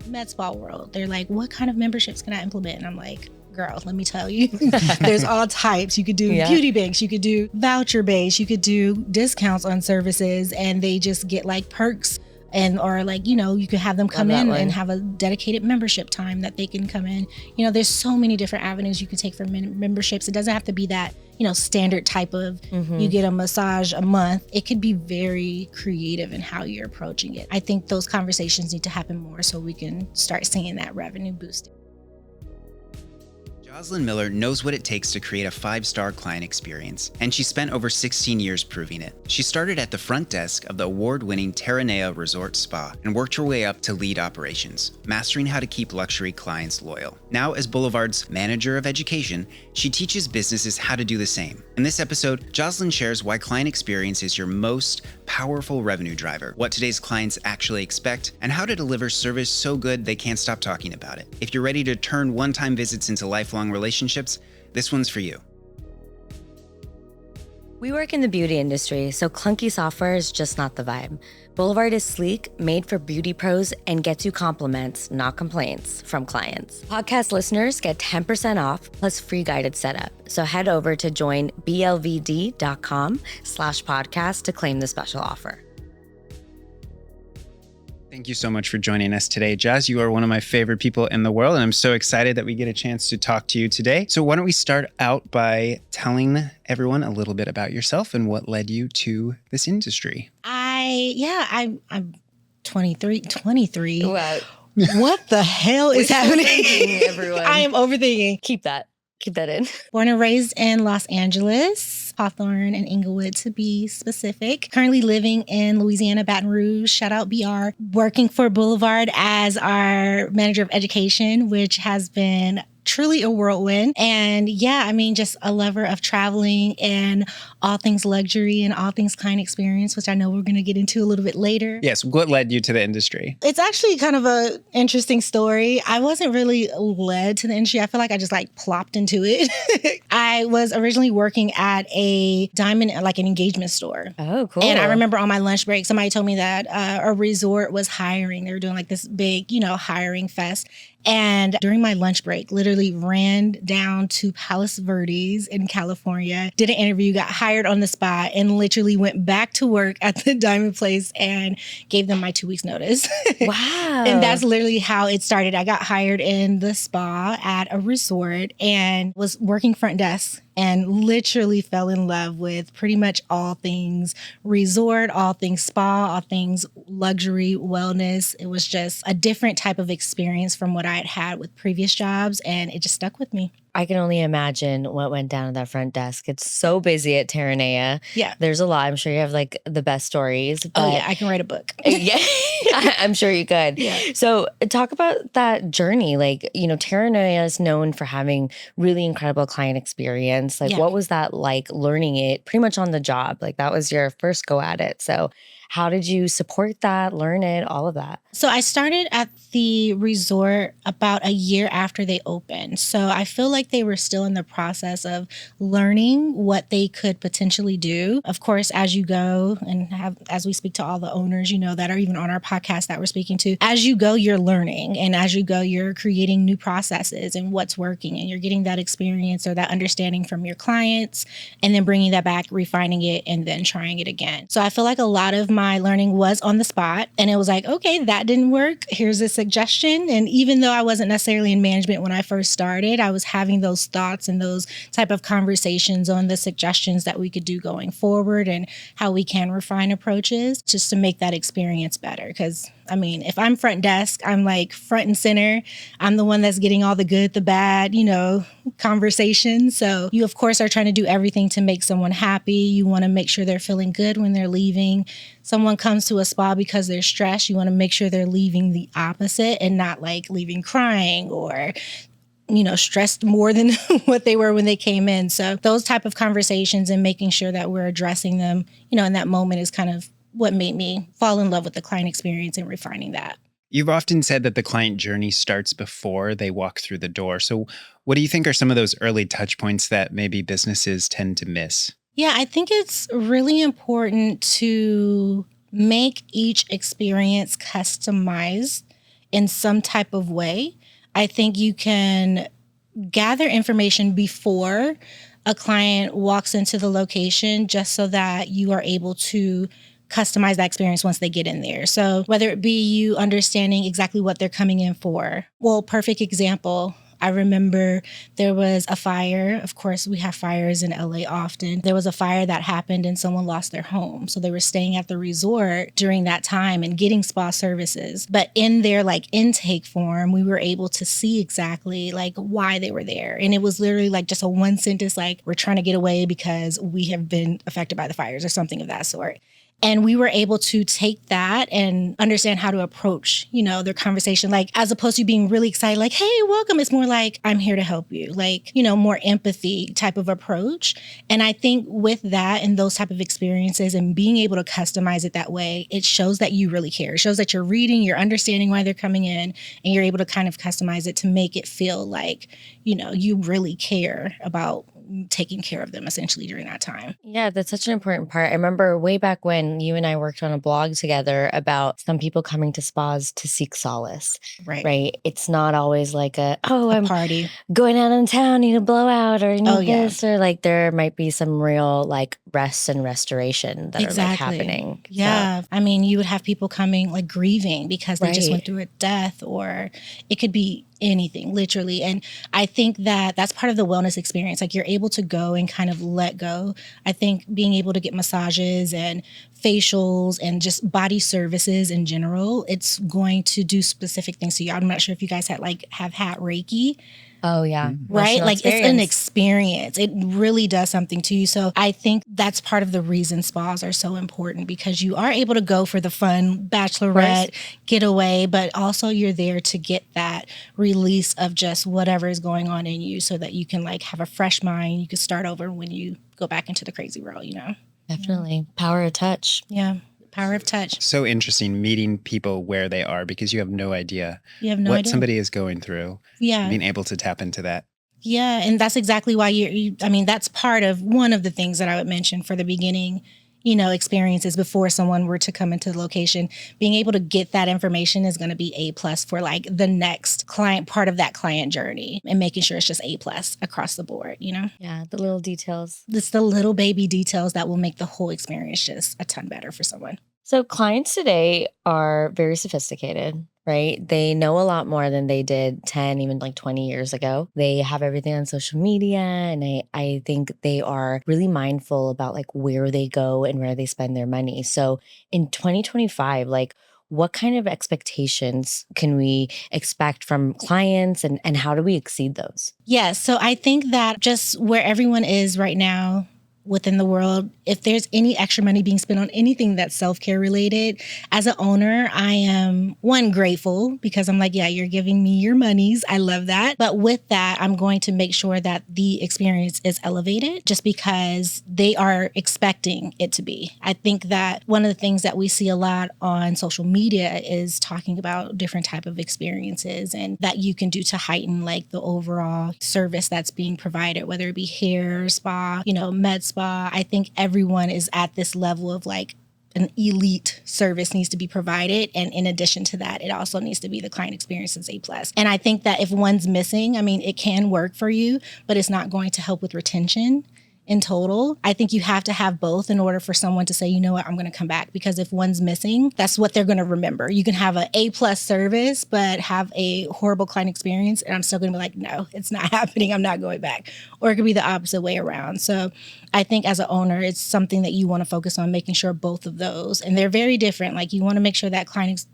med spa world. They're like, what kind of memberships can I implement? And I'm like, girl, let me tell you, there's all types. You could do beauty banks, you could do voucher based, you could do discounts on services, and they just get like perks. And or like, you could have them come in and have a dedicated membership time that they can come in. There's so many different avenues you can take for memberships. It doesn't have to be that, standard type of you get a massage a month. It could be very creative in how you're approaching it. I think those conversations need to happen more so we can start seeing that revenue boosting. Jozlyn Miller knows what it takes to create a 5-star client experience, and she spent over 16 years proving it. She started at the front desk of the award-winning Terranea Resort Spa and worked her way up to lead operations, mastering how to keep luxury clients loyal. Now, as Boulevard's manager of education, she teaches businesses how to do the same. In this episode, Jozlyn shares why client experience is your most powerful revenue driver, what today's clients actually expect, and how to deliver service so good they can't stop talking about it. If you're ready to turn one-time visits into lifelong relationships, this one's for you. We work in the beauty industry, so clunky software is just not the vibe. Boulevard is sleek, made for beauty pros, and gets you compliments, not complaints, from clients. Podcast listeners get 10% off plus free guided setup. So head over to join blvd.com/podcast to claim the special offer. Thank you so much for joining us today. Joz, you are one of my favorite people in the world, and I'm so excited that we get a chance to talk to you today. So why don't we start out by telling everyone a little bit about yourself and what led you to this industry? I'm 23. Wow. What the hell is happening? Everyone. I am overthinking. Keep that in. Born and raised in Los Angeles, Hawthorne and Inglewood to be specific. Currently living in Louisiana, Baton Rouge, shout out BR. Working for Boulevard as our manager of education, which has been truly a whirlwind. And just a lover of traveling and all things luxury and all things client experience, which I know we're going to get into a little bit later. Yes. What led you to the industry? It's actually kind of a interesting story. I wasn't really led to the industry. I feel like I just plopped into it. I was originally working at a diamond, like an engagement store. Oh, cool. And I remember on my lunch break, somebody told me that a resort was hiring. They were doing this big, hiring fest. And during my lunch break, literally ran down to Palos Verdes in California, did an interview, got hired on the spot, and literally went back to work at the diamond place and gave them my 2 weeks notice. Wow. And that's literally how it started. I got hired in the spa at a resort and was working front desk and literally fell in love with pretty much all things resort, all things spa, all things luxury, wellness. It was just a different type of experience from what I had had with previous jobs, and it just stuck with me. I can only imagine what went down at that front desk. It's so busy at Terranea. Yeah. There's a lot. I'm sure you have the best stories. But Oh, yeah. I can write a book. Yeah, I'm sure you could. Yeah. So talk about that journey. Terranea is known for having really incredible client experience. What was that like learning it pretty much on the job? That was your first go at it. So how did you support that, learn it, all of that? So I started at the resort about a year after they opened. So I feel like they were still in the process of learning what they could potentially do. Of course, as you go and as we speak to all the owners, that are even on our podcast that we're speaking to, as you go, you're learning. And as you go, you're creating new processes and what's working. And you're getting that experience or that understanding from your clients and then bringing that back, refining it, and then trying it again. So I feel like a lot of my learning was on the spot, and it was like, okay, that didn't work. Here's a suggestion. And even though I wasn't necessarily in management when I first started, I was having those thoughts and those type of conversations on the suggestions that we could do going forward and how we can refine approaches just to make that experience better. Because if I'm front desk, I'm front and center. I'm the one that's getting all the good, the bad, conversations. So you, of course, are trying to do everything to make someone happy. You want to make sure they're feeling good when they're leaving. Someone comes to a spa because they're stressed. You want to make sure they're leaving the opposite and not leaving crying or stressed more than what they were when they came in. So those type of conversations and making sure that we're addressing them, in that moment is kind of what made me fall in love with the client experience and refining that. You've often said that the client journey starts before they walk through the door. So what do you think are some of those early touch points that maybe businesses tend to miss? Yeah, I think it's really important to make each experience customized in some type of way. I think you can gather information before a client walks into the location just so that you are able to customize that experience once they get in there. So whether it be you understanding exactly what they're coming in for. Well, perfect example. I remember there was a fire. Of course, we have fires in LA often. There was a fire that happened and someone lost their home. So they were staying at the resort during that time and getting spa services. But in their like intake form, we were able to see exactly like why they were there. And it was literally like just a one sentence, like, we're trying to get away because we have been affected by the fires or something of that sort. And we were able to take that and understand how to approach, their conversation. Like, as opposed to being really excited, like, hey, welcome. It's more like, I'm here to help you. Like, more empathy type of approach. And I think with that and those type of experiences and being able to customize it that way, it shows that you really care. It shows that you're reading, you're understanding why they're coming in, and you're able to kind of customize it to make it feel like, you really care about taking care of them essentially during that time. Yeah, that's such an important part. I remember way back when you and I worked on a blog together about some people coming to spas to seek solace. Right. It's not always like I'm party. Going out in town, need a blowout or need this, or like there might be some real like rest and restoration that are like happening. Yeah. So. I mean, you would have people coming like grieving because they just went through a death, or it could be anything, literally. And I think that that's part of the wellness experience. Like, you're able to go and kind of let go. I think being able to get massages and facials and just body services in general, it's going to do specific things to you. I'm not sure if you guys have had Reiki. Oh, yeah. Right? Like, it's an experience. It really does something to you. So I think that's part of the reason spas are so important, because you are able to go for the fun bachelorette getaway, but also you're there to get that release of just whatever is going on in you so that you can like have a fresh mind. You can start over when you go back into the crazy world, Definitely. Power of touch. Yeah. Power of touch. So interesting meeting people where they are, because you have no idea what somebody is going through. Yeah. Being able to tap into that. Yeah. And that's exactly why that's part of one of the things that I would mention for the beginning, experiences before someone were to come into the location. Being able to get that information is going to be A+ for like the next client, part of that client journey, and making sure it's just A+ across the board, Yeah, the little details. It's the little baby details that will make the whole experience just a ton better for someone. So clients today are very sophisticated, right? They know a lot more than they did 10, even like 20 years ago. They have everything on social media. And I think they are really mindful about like where they go and where they spend their money. So in 2025, like, what kind of expectations can we expect from clients, and how do we exceed those? Yes. So I think that just where everyone is right now within the world, if there's any extra money being spent on anything that's self-care related, as an owner, I am, one, grateful, because I'm like, yeah, you're giving me your monies. I love that. But with that, I'm going to make sure that the experience is elevated just because they are expecting it to be. I think that one of the things that we see a lot on social media is talking about different type of experiences and that you can do to heighten like the overall service that's being provided, whether it be hair, spa, med spa. I think everyone is at this level of like an elite service needs to be provided. And in addition to that, it also needs to be the client experience is A+. And I think that if one's missing, it can work for you, but it's not going to help with retention in total. I think you have to have both in order for someone to say, you know what, I'm going to come back. Because if one's missing, that's what they're going to remember. You can have an A+ service, but have a horrible client experience. And I'm still going to be like, no, it's not happening. I'm not going back. Or it could be the opposite way around. So I think as an owner, it's something that you want to focus on, making sure both of those, and they're very different. Like, you want to make sure that client,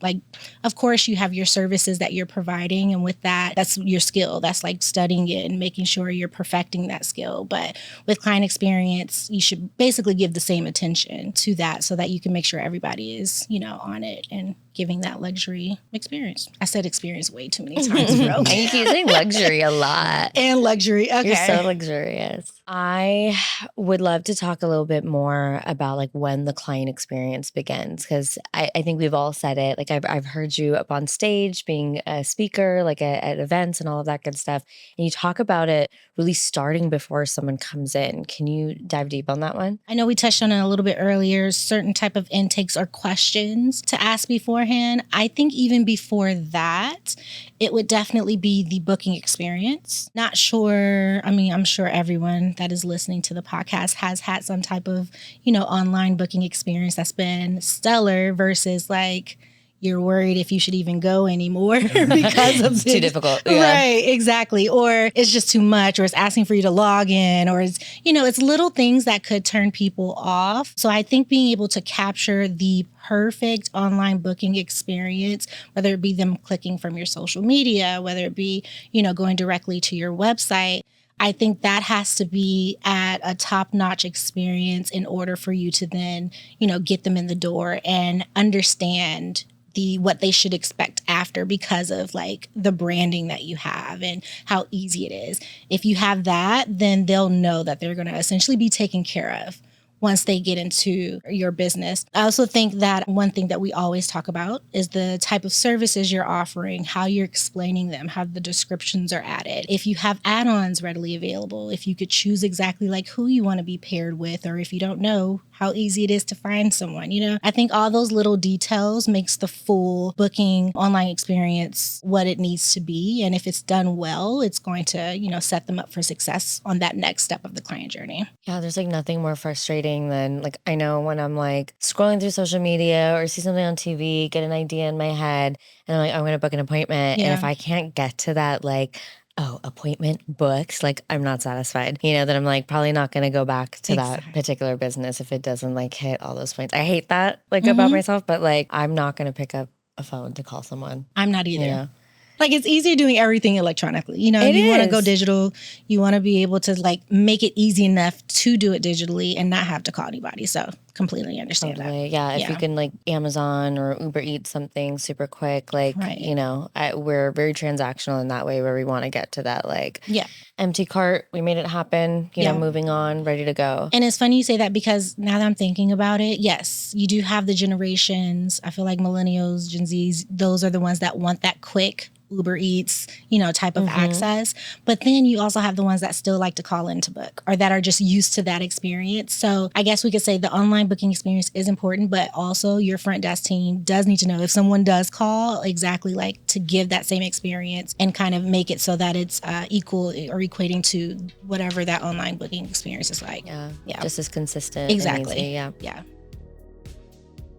of course you have your services that you're providing. And with that, that's your skill. That's like studying it and making sure you're perfecting that skill. But with client experience, you should basically give the same attention to that so that you can make sure everybody is, on it and giving that luxury experience. I said experience way too many times, bro. And you keep saying luxury a lot. And luxury. Okay. You're so luxurious. I would love to talk a little bit more about like when the client experience begins, because I think we've all said it. Like, I've heard you up on stage being a speaker, like at events and all of that good stuff. And you talk about it really starting before someone comes in. Can you dive deep on that one? I know we touched on it a little bit earlier, certain type of intakes or questions to ask beforehand. beforehand. I think even before that, it would definitely be the booking experience. Not sure. I mean, I'm sure everyone that is listening to the podcast has had some type of, online booking experience that's been stellar versus like, you're worried if you should even go anymore because of too difficult. Yeah. Right, exactly. Or it's just too much, or it's asking for you to log in, or it's little things that could turn people off. So I think being able to capture the perfect online booking experience, whether it be them clicking from your social media, whether it be, going directly to your website, I think that has to be at a top-notch experience in order for you to then, get them in the door and understand what they should expect after because of like the branding that you have and how easy it is. If you have that, then they'll know that they're going to essentially be taken care of once they get into your business. I also think that one thing that we always talk about is the type of services you're offering, how you're explaining them, how the descriptions are added. If you have add-ons readily available, if you could choose exactly like who you want to be paired with, or if you don't know, how easy it is to find someone. I think all those little details makes the full booking online experience what it needs to be. And if it's done well, it's going to, set them up for success on that next step of the client journey. Yeah, there's like nothing more frustrating than like, I know when I'm like scrolling through social media or see something on TV, get an idea in my head, and I'm like, I'm going to book an appointment. Yeah. And if I can't get to that, like, appointment booked, like I'm not satisfied, that I'm like probably not going to go back to that particular business if it doesn't like hit all those points. I hate that like about myself, but like I'm not going to pick up a phone to call someone. I'm not either. Like it's easier doing everything electronically. You want to go digital. You want to be able to like make it easy enough to do it digitally and not have to call anybody. So completely understand that. Yeah, if you can like Amazon or Uber Eats something super quick, like, we're very transactional in that way where we want to get to that like empty cart. We made it happen, moving on, ready to go. And it's funny you say that because now that I'm thinking about it, yes, you do have the generations. I feel like millennials, Gen Zs, those are the ones that want that quick Uber Eats, type of access. But then you also have the ones that still like to call in to book or that are just used to that experience. So I guess we could say the online booking experience is important, but also your front desk team does need to know if someone does call, exactly like to give that same experience and kind of make it so that it's equal or equating to whatever that online booking experience is like. Yeah. Just as consistent. Exactly. Yeah.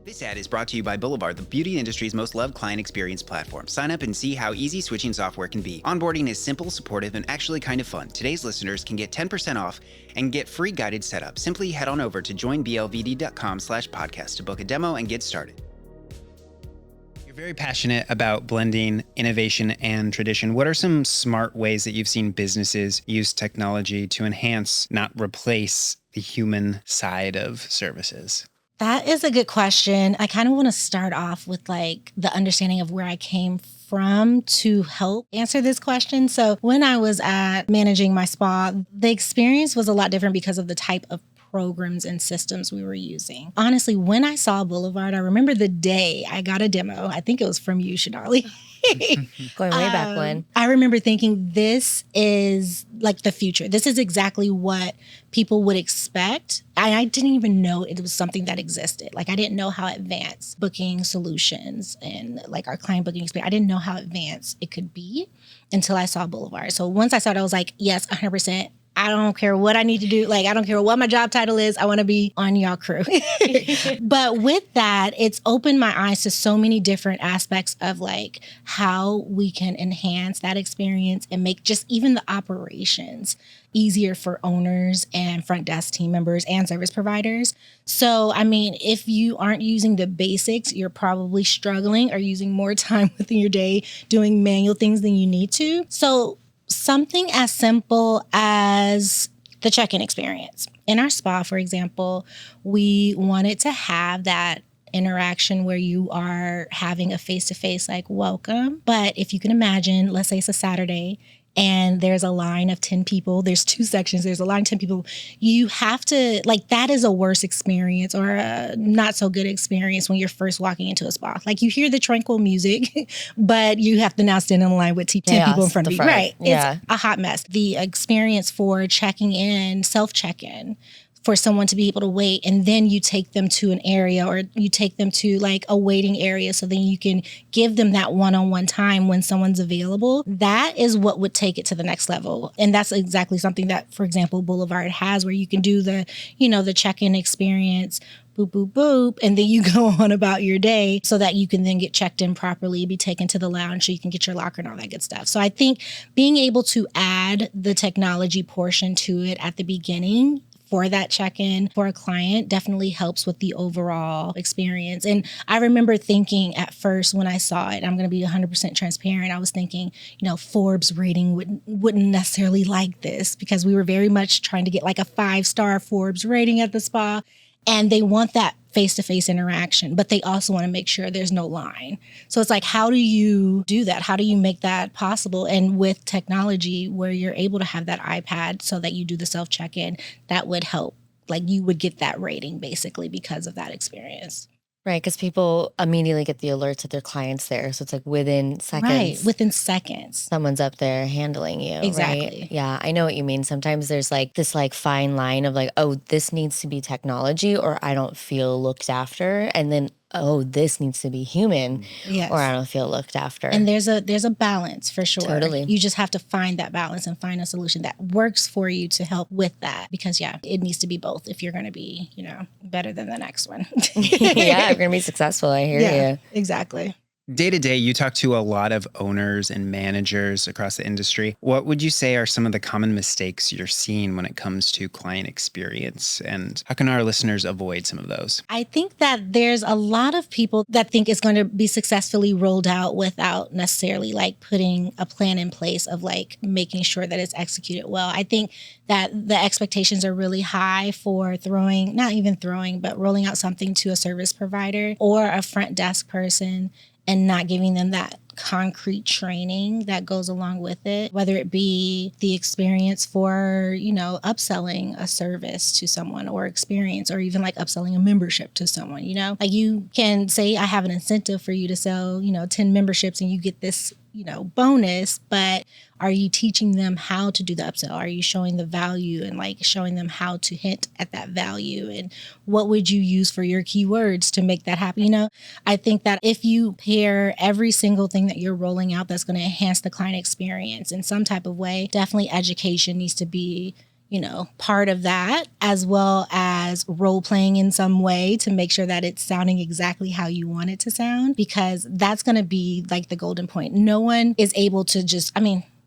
This ad is brought to you by Boulevard, the beauty industry's most loved client experience platform. Sign up and see how easy switching software can be. Onboarding is simple, supportive, and actually kind of fun. Today's listeners can get 10% off and get free guided setup. Simply head on over to joinblvd.com/podcast to book a demo and get started. You're very passionate about blending innovation and tradition. What are some smart ways that you've seen businesses use technology to enhance, not replace, the human side of services? That is a good question. I kind of want to start off with like the understanding of where I came from to help answer this question. So when I was at managing my spa, the experience was a lot different because of the type of programs and systems we were using. Honestly, when I saw Boulevard, I remember the day I got a demo. I think it was from you, Shanalie. Going way back when. I remember thinking this is like the future. This is exactly what people would expect. I didn't even know it was something that existed. Like I didn't know how advanced booking solutions and like our client booking experience, I didn't know how advanced it could be until I saw Boulevard. So once I saw it, I was like, yes, 100%. I don't care what I need to do. Like, I don't care what my job title is. I want to be on y'all crew. But with that, it's opened my eyes to so many different aspects of like how we can enhance that experience and make just even the operations easier for owners and front desk team members and service providers. So, I mean, if you aren't using the basics, you're probably struggling or using more time within your day doing manual things than you need to. So something as simple as the check-in experience. In our spa, for example, we wanted to have that interaction where you are having a face-to-face like welcome. But if you can imagine, let's say it's a Saturday and there's a line of 10 people, there's 2 sections, there's a line of 10 people, you have to, like, that is a worse experience or a not so good experience when you're first walking into a spa. Like, you hear the tranquil music, but you have to now stand in line with 10 people in front of you. Right. Yeah. It's a hot mess. The experience for checking in, self-check-in, for someone to be able to wait, and then you take them to an area or you take them to like a waiting area so then you can give them that one-on-one time when someone's available. That is what would take it to the next level. And that's exactly something that, for example, Boulevard has, where you can do the, the check-in experience, boop, boop, boop, and then you go on about your day so that you can then get checked in properly, be taken to the lounge so you can get your locker and all that good stuff. So I think being able to add the technology portion to it at the beginning for that check-in for a client definitely helps with the overall experience. And I remember thinking at first when I saw it, I'm going to be 100% transparent, I was thinking, Forbes rating wouldn't necessarily like this, because we were very much trying to get like a 5-star Forbes rating at the spa. And they want that face-to-face interaction, but they also want to make sure there's no line. So it's like, how do you do that? How do you make that possible? And with technology where you're able to have that iPad so that you do the self-check-in, that would help. Like you would get that rating basically because of that experience. Right, because people immediately get the alerts that their client's there. So it's like within seconds. Right, within seconds. Someone's up there handling you. Exactly. Right? Yeah, I know what you mean. Sometimes there's like this like fine line of like, oh, this needs to be technology or I don't feel looked after. And then, oh, this needs to be human, yes, or I don't feel looked after. And there's a balance for sure. Totally. You just have to find that balance and find a solution that works for you to help with that. Because it needs to be both if you're going to be, better than the next one. Yeah, if you're going to be successful. I hear you. Exactly. Day to day, you talk to a lot of owners and managers across the industry. What would you say are some of the common mistakes you're seeing when it comes to client experience? And how can our listeners avoid some of those? I think that there's a lot of people that think it's going to be successfully rolled out without necessarily like putting a plan in place of like making sure that it's executed well. I think that the expectations are really high for rolling out something to a service provider or a front desk person, and not giving them that concrete training that goes along with it, whether it be the experience for, upselling a service to someone or experience, or even like upselling a membership to someone, like you can say, I have an incentive for you to sell, 10 memberships and you get this, bonus, but are you teaching them how to do the upsell? Are you showing the value and like showing them how to hint at that value? And what would you use for your keywords to make that happen? I think that if you pair every single thing that you're rolling out that's going to enhance the client experience in some type of way, definitely education needs to be part of that, as well as role playing in some way to make sure that it's sounding exactly how you want it to sound, because that's going to be like the golden point. No one is able to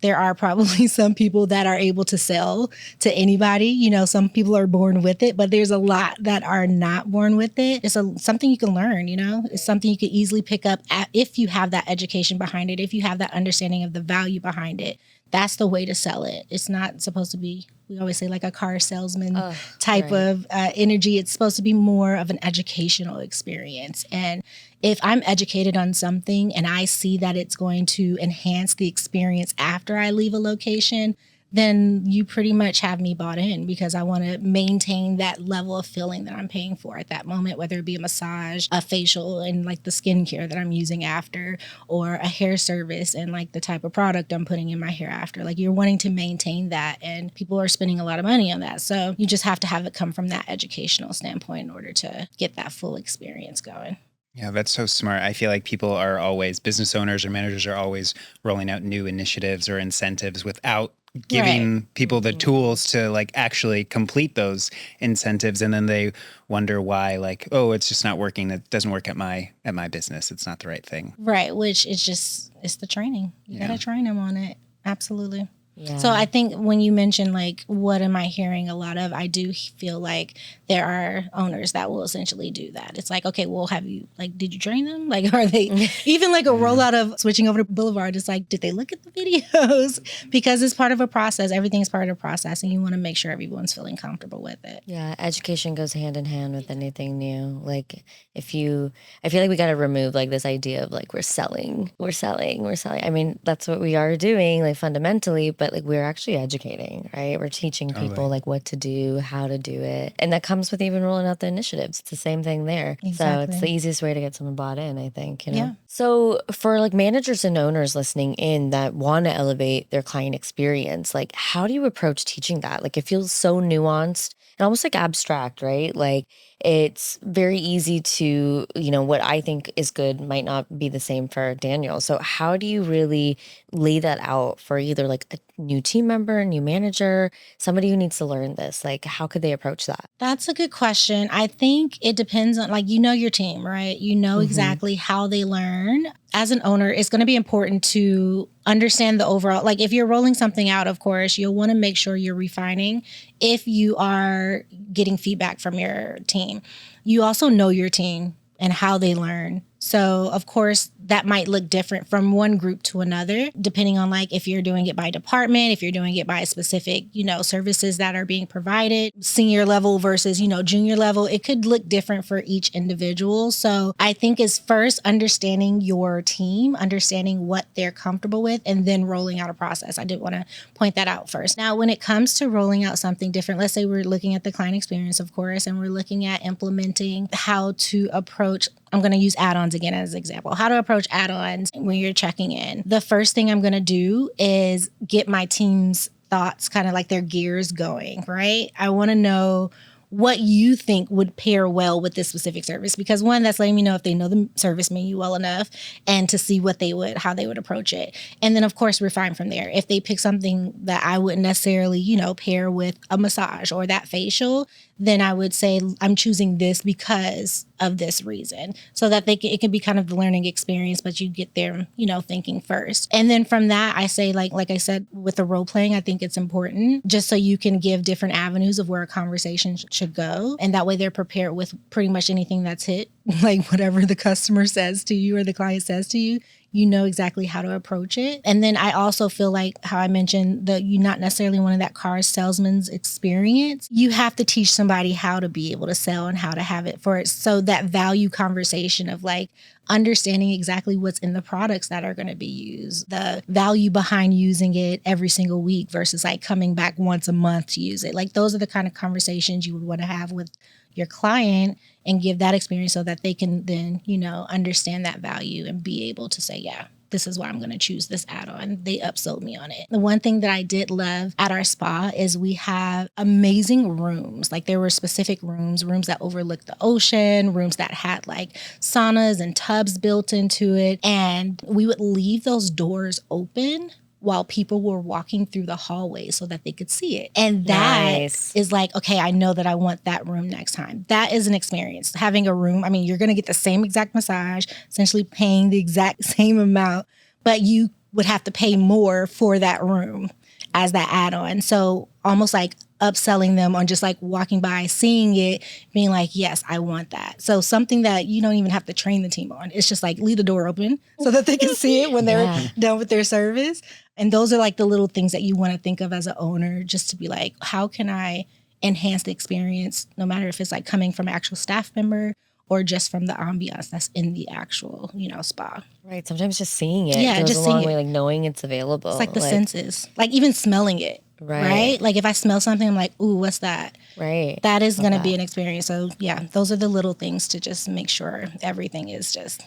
there are probably some people that are able to sell to anybody. Some people are born with it, but there's a lot that are not born with it. It's something you can learn, It's something you can easily pick up if you have that education behind it, if you have that understanding of the value behind it. That's the way to sell it. It's not supposed to be, we always say, like a car salesman type of energy. It's supposed to be more of an educational experience. And if I'm educated on something and I see that it's going to enhance the experience after I leave a location, then you pretty much have me bought in, because I want to maintain that level of feeling that I'm paying for at that moment, whether it be a massage, a facial, and like the skincare that I'm using after, or a hair service and like the type of product I'm putting in my hair after. Like you're wanting to maintain that, and people are spending a lot of money on that. So you just have to have it come from that educational standpoint in order to get that full experience going. Yeah, that's so smart. I feel like business owners or managers are always rolling out new initiatives or incentives without giving people the tools to like actually complete those incentives. And then they wonder why, like, oh, it's just not working. It doesn't work at my business. It's not the right thing. Right. Which is it's the training. You got to train them on it. Absolutely. Yeah. So I think when you mention like, what am I hearing a lot of, I do feel like there are owners that will essentially do that. It's like, okay, well, did you train them? Like, are they even like a rollout of switching over to Boulevard? It's like, did they look at the videos? Because it's part of a process. Everything's part of a process, and you want to make sure everyone's feeling comfortable with it. Yeah. Education goes hand in hand with anything new. Like I feel like we got to remove like this idea of like, we're selling. I mean, that's what we are doing like fundamentally, but like we're actually educating, right? We're teaching people like what to do, how to do it. And that comes with even rolling out the initiatives. It's the same thing there. Exactly. So it's the easiest way to get someone bought in, I think, Yeah. So for like managers and owners listening in that want to elevate their client experience, like how do you approach teaching that? Like it feels so nuanced. and almost like abstract, right? Like it's very easy to, what I think is good might not be the same for Daniel. So how do you really lay that out for either like a new team member, a new manager, somebody who needs to learn this? Like how could they approach that? That's a good question. I think it depends on, like, your team, right? You know exactly how they learn. As an owner, it's going to be important to understand the overall, like if you're rolling something out, of course, you'll want to make sure you're refining if you are getting feedback from your team. You also know your team and how they learn. So, of course, that might look different from one group to another, depending on like if you're doing it by department, if you're doing it by specific, services that are being provided, senior level versus, junior level. It could look different for each individual. So I think is first understanding your team, understanding what they're comfortable with, and then rolling out a process. I did want to point that out first. Now, when it comes to rolling out something different, let's say we're looking at the client experience, of course, and we're looking at implementing how to approach, I'm going to use add-ons again as an example, how to approach add-ons when you're checking in. The first thing I'm going to do is get my team's thoughts, kind of like their gears going, right? I want to know what you think would pair well with this specific service, because one, that's letting me know if they know the service menu well enough and to see how they would approach it. And then of course, refine from there. If they pick something that I wouldn't necessarily, pair with a massage or that facial, then I would say I'm choosing this because of this reason, so that it can be kind of the learning experience, but you get there, thinking first. And then from that, I say, like I said, with the role playing, I think it's important just so you can give different avenues of where a conversation should go. And that way they're prepared with pretty much anything that's hit, like whatever the customer says to you or the client says to you. You know exactly how to approach it. And then I also feel like how I mentioned that you're not necessarily one of that car salesman's experience. You have to teach somebody how to be able to sell and how to have it for it. So that value conversation of like understanding exactly what's in the products that are going to be used, the value behind using it every single week versus like coming back once a month to use it. Like those are the kind of conversations you would want to have with your client and give that experience so that they can then, understand that value and be able to say, yeah, this is why I'm going to choose this add-on. They upsold me on it. The one thing that I did love at our spa is we have amazing rooms. Like there were specific rooms that overlooked the ocean, rooms that had like saunas and tubs built into it. And we would leave those doors open while people were walking through the hallway so that they could see it. And that is like, okay, I know that I want that room next time. That is an experience. Having a room, you're going to get the same exact massage, essentially paying the exact same amount, but you would have to pay more for that room as that add-on. So almost like upselling them on just like walking by, seeing it, being like, yes, I want that. So something that you don't even have to train the team on. It's just like leave the door open so that they can see it when they're done with their service. And those are like the little things that you want to think of as an owner, just to be like, how can I enhance the experience, no matter if it's like coming from an actual staff member or just from the ambiance that's in the actual, spa. Right. Sometimes just seeing it goes just a long seeing way, like knowing it's available. It's like the senses, like even smelling it. Right. Like if I smell something, I'm like, ooh, what's that? Right. That is going to be an experience. So yeah, those are the little things to just make sure everything is just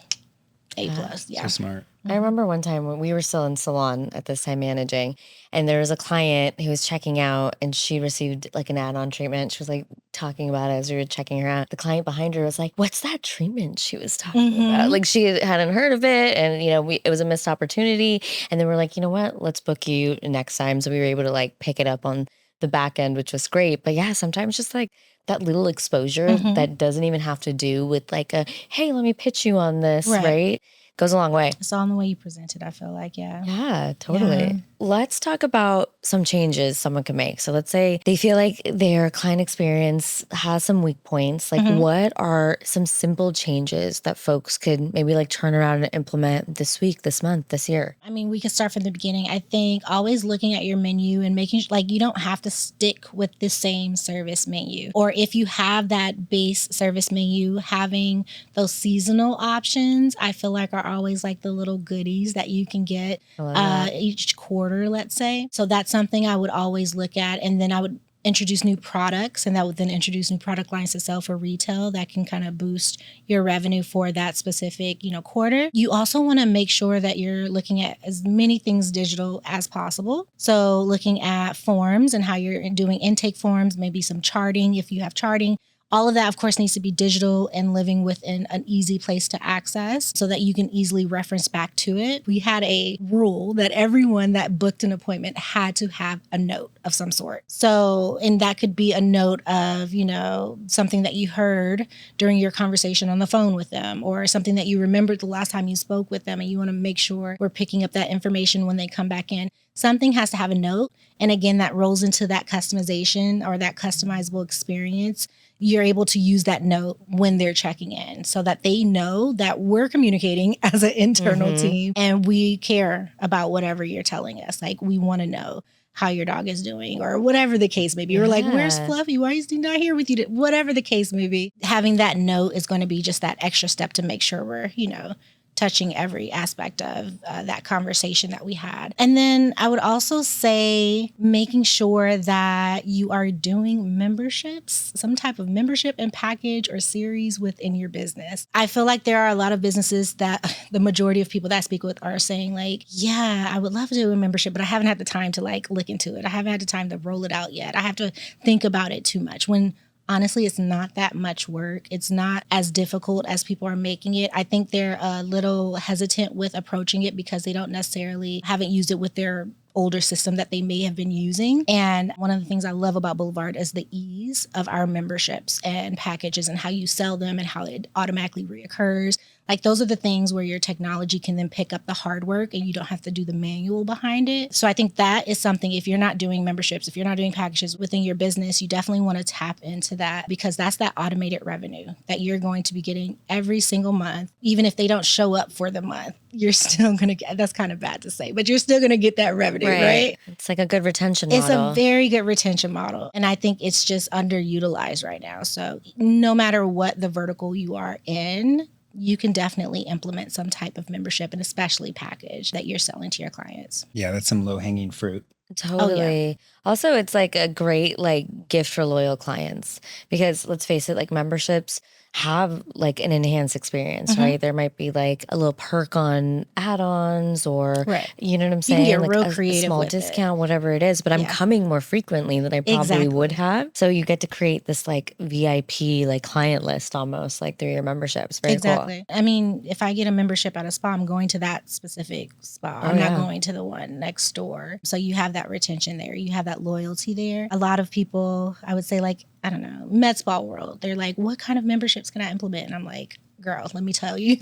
A+. Yeah. So smart. I remember one time when we were still in salon at this time managing, and there was a client who was checking out and she received like an add-on treatment. She was like talking about it as we were checking her out. The client behind her was like, what's that treatment she was talking about? Like she hadn't heard of it, and it was a missed opportunity. And then we're like, you know what, let's book you next time. So we were able to like pick it up on the back end, which was great. But yeah, sometimes just like that little exposure that doesn't even have to do with like hey, let me pitch you on this, right? Goes a long way. It's all in the way you present it, I feel like, yeah. Yeah, totally. Yeah. Let's talk about some changes someone can make. So let's say they feel like their client experience has some weak points. Like what are some simple changes that folks could maybe like turn around and implement this week, this month, this year? We can start from the beginning. I think always looking at your menu and making like you don't have to stick with the same service menu. Or if you have that base service menu, having those seasonal options, I feel like are always like the little goodies that you can get each quarter, let's say. So that's something I would always look at. And then I would introduce new products, and that would then introduce new product lines to sell for retail that can kind of boost your revenue for that specific, quarter. You also want to make sure that you're looking at as many things digital as possible. So looking at forms and how you're doing intake forms, maybe some charting if you have charting. All of that, of course, needs to be digital and living within an easy place to access so that you can easily reference back to it. We had a rule that everyone that booked an appointment had to have a note of some sort. So, and that could be a note of, something that you heard during your conversation on the phone with them, or something that you remembered the last time you spoke with them, and you want to make sure we're picking up that information when they come back in. Something has to have a note. And again, that rolls into that customization or that customizable experience. You're able to use that note when they're checking in so that they know that we're communicating as an internal team and we care about whatever you're telling us. Like, we want to know how your dog is doing or whatever the case may be. We're like, where's Fluffy? Why is he not here with you? Whatever the case may be. Having that note is going to be just that extra step to make sure we're, touching every aspect of that conversation that we had. And then I would also say making sure that you are doing memberships, some type of membership and package or series within your business. I feel like there are a lot of businesses that the majority of people that I speak with are saying like, yeah, I would love to do a membership, but I haven't had the time to look into it. I haven't had the time to roll it out yet. I have to think about it too much. When honestly, it's not that much work. It's not as difficult as people are making it. I think they're a little hesitant with approaching it because they don't necessarily haven't used it with their older system that they may have been using. And one of the things I love about Boulevard is the ease of our memberships and packages and how you sell them and how it automatically reoccurs. Like, those are the things where your technology can then pick up the hard work and you don't have to do the manual behind it. So I think that is something, if you're not doing memberships, if you're not doing packages within your business, you definitely want to tap into that, because that's that automated revenue that you're going to be getting every single month. Even if they don't show up for the month, you're still going to get, that's kind of bad to say, but you're still going to get that revenue, right? It's like a good retention model. It's a very good retention model. And I think it's just underutilized right now. So no matter what the vertical you are in, you can definitely implement some type of membership, and especially package that you're selling to your clients. Yeah, that's some low-hanging fruit. Totally. Oh, yeah. Also, it's like a great gift for loyal clients, because let's face it, memberships have an enhanced experience, right? There might be a little perk on add-ons, or you know what I'm saying? You can get real creative, a small with discount, whatever it is, but I'm coming more frequently than I probably would have. So you get to create this VIP client list almost through your memberships. Very cool. I mean, if I get a membership at a spa, I'm going to that specific spa. I'm not going to the one next door. So you have that retention there. You have that loyalty there. A lot of people, I would say I don't know, med spa world, they're like, what kind of memberships can I implement? And I'm like, girl, let me tell you,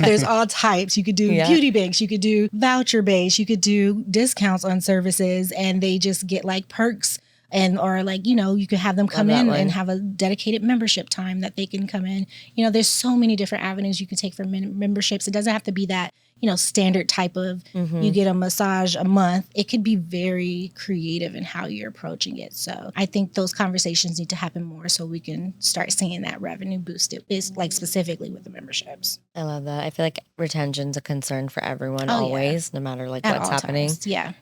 there's all types. You could do beauty banks, you could do voucher based, you could do discounts on services, and they just get perks. And, or you could have them come in and have a dedicated membership time that they can come in. There's so many different avenues you can take for memberships. It doesn't have to be that, standard type of you get a massage a month. It could be very creative in how you're approaching it. So I think those conversations need to happen more so we can start seeing that revenue boosted, specifically with the memberships. I love that. I feel like retention's a concern for everyone always, no matter what's happening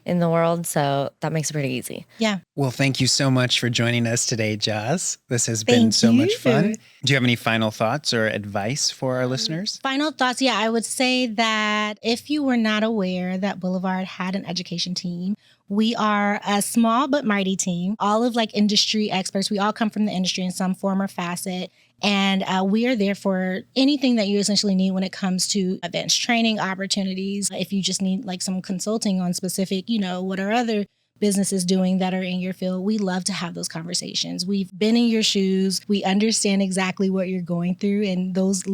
in the world. So that makes it pretty easy. Yeah. Well, thank you so much for joining us today, Joz. This has been so much fun. Do you have any final thoughts or advice for our listeners? Final thoughts. Yeah, I would say that if you were not aware that Boulevard had an education team, we are a small but mighty team, all of industry experts. We all come from the industry in some form or facet. And we are there for anything that you essentially need when it comes to advanced training opportunities. If you just need some consulting on specific, what are other businesses doing that are in your field, we love to have those conversations. We've been in your shoes. We understand exactly what you're going through. And that's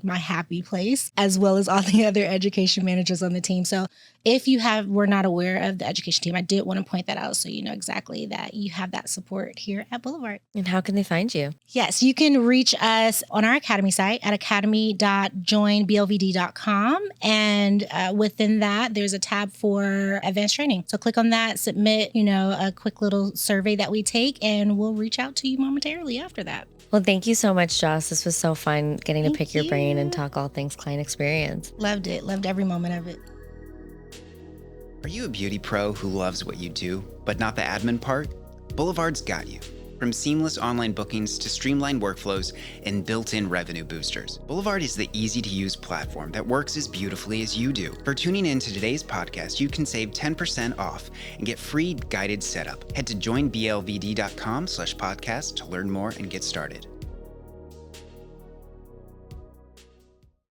my happy place, as well as all the other education managers on the team. So if you were not aware of the education team, I did want to point that out so you know exactly that you have that support here at Boulevard. And how can they find you? Yes, you can reach us on our Academy site at academy.joinblvd.com. And within that, there's a tab for advanced training. So click on that, submit, a quick little survey that we take, and we'll reach out to you momentarily after that. Well, thank you so much, Joss. This was so fun getting to pick your brain and talk all things client experience. Loved it. Loved every moment of it. Are you a beauty pro who loves what you do, but not the admin part? Boulevard's got you. From seamless online bookings to streamlined workflows and built-in revenue boosters, Boulevard is the easy-to-use platform that works as beautifully as you do. For tuning in to today's podcast, you can save 10% off and get free guided setup. Head to joinblvd.com/podcast to learn more and get started.